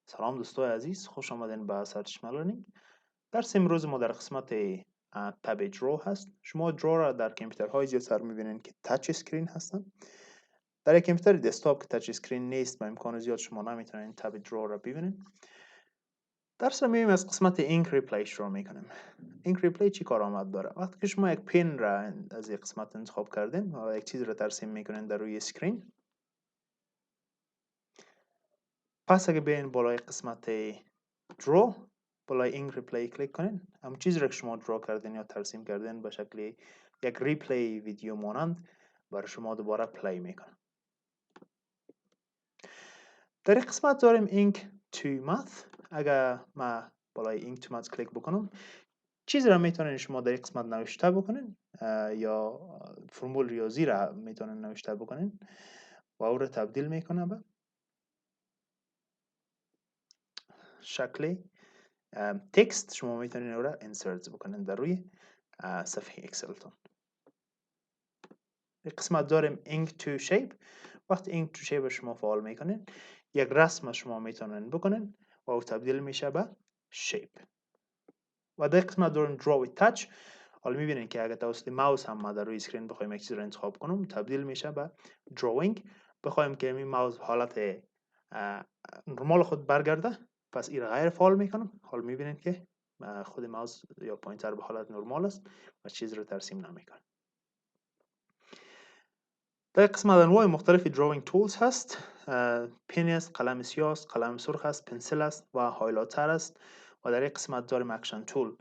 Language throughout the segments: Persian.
سلام دوستای عزیز، خوش آمدین به سرچشمه لرنینگ. درس امروز ما در قسمت تب درو هست. شما درو را در کامپیوترهای زیاد سر میبینین که تچ اسکرین هستن. در یک کامپیوتر دسکتاپ که تچ اسکرین نیست با امکان زیاد شما نمیتونین تب درو را ببینین. درس را میبینیم از قسمت اینک ریپلی شروع میکنیم. اینک ریپلی چی کار آمد داره؟ وقتی که شما یک پن را از یک قسمت انتخاب کردین و یک چیز را ترسیم میکنین در روی اسکرین، پس اگه بیاین بالای قسمت درو، بالای اینک ریپلی کلیک کنین، همون چیزی را که شما درو کردین یا ترسیم کردین به شکل یک ریپلی ویدیو مانند برای شما دوباره پلی میکنه. در این قسمت داریم اینک تو ماث. اگر ما بالای اینک تو ماث کلیک بکنم، چیزی را میتونین شما در این قسمت نوشته بکنین یا فرمول ریاضی را میتونین نوشته بکنین و او را تبدیل میکنه به شکل تکست. شما میتونین او را انسرت بکنین در روی صفحه ایکسلتون. قسمت داریم اینک تو شیپ. وقتی اینک تو شیپ شما فعال میکنین، یک رسم شما میتونین بکنین و او تبدیل میشه به شیپ. و در قسمت داریم درو ویت تچ. حالا میبینین که اگر توسط ماوس هم ما در روی اسکرین بخوایم یک چیز رو انتخاب کنم، تبدیل میشه به دراوینگ. بخوایم که این ماوس حالت نرمال خود برگرده، پس این غیر فعال میکنم. حالا میبینین که خود ماوس یا پوینتر به حالت نرمال است و چیز رو ترسیم نمیکنه. در قسمت انواع مختلف دراوینگ تولز هست. پن است، قلم سیاه است، قلم سرخ است، پنسل است و هایلایتر است. و در این قسمت داریم اکشن تول.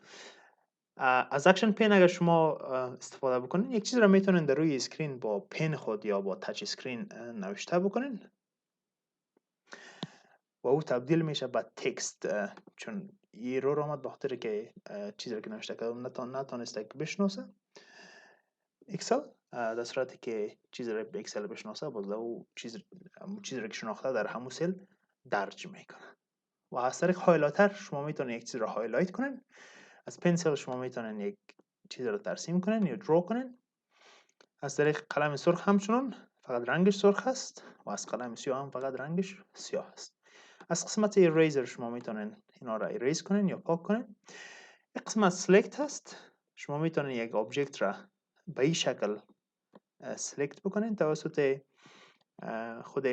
از اکشن پن اگر شما استفاده بکنین، یک چیز را میتونین در روی اسکرین با پن خود یا با تچ اسکرین نوشته بکنین و او تبدیل میشه به تکست. چون ایرور آمد به خاطر که چیزی که نوشته کردم نتونسته که بشناسه ایکسل. در صورتی که چیزی را به ایکسل بشناسه، باز او چیزی را که شناخته در همون سل درج میکنه. و از طریق هایلایتر شما میتونین یک چیز را هایلایت کنین. از پنسل شما میتونین یک چیز را ترسیم کنین یا درو کنین. از طریق قلم سرخ همچنان فقط رنگش سرخ است و از قلم سیاه هم فقط رنگش سیاه است. از قسمت ایریزر شما میتونین اینا را ایریز کنین یا پاک کنین. یک قسمت سلکت هست. شما میتونین یک آبجکت را به این شکل سلکت بکنین توسط خود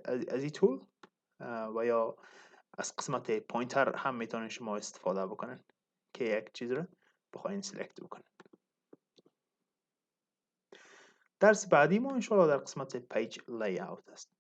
از این تول و یا از قسمت پوینتر هم میتونین شما استفاده بکنین که یک چیز را بخواین سلکت بکنین. درس بعدی ما انشاءالله در قسمت پیج لی اوت است.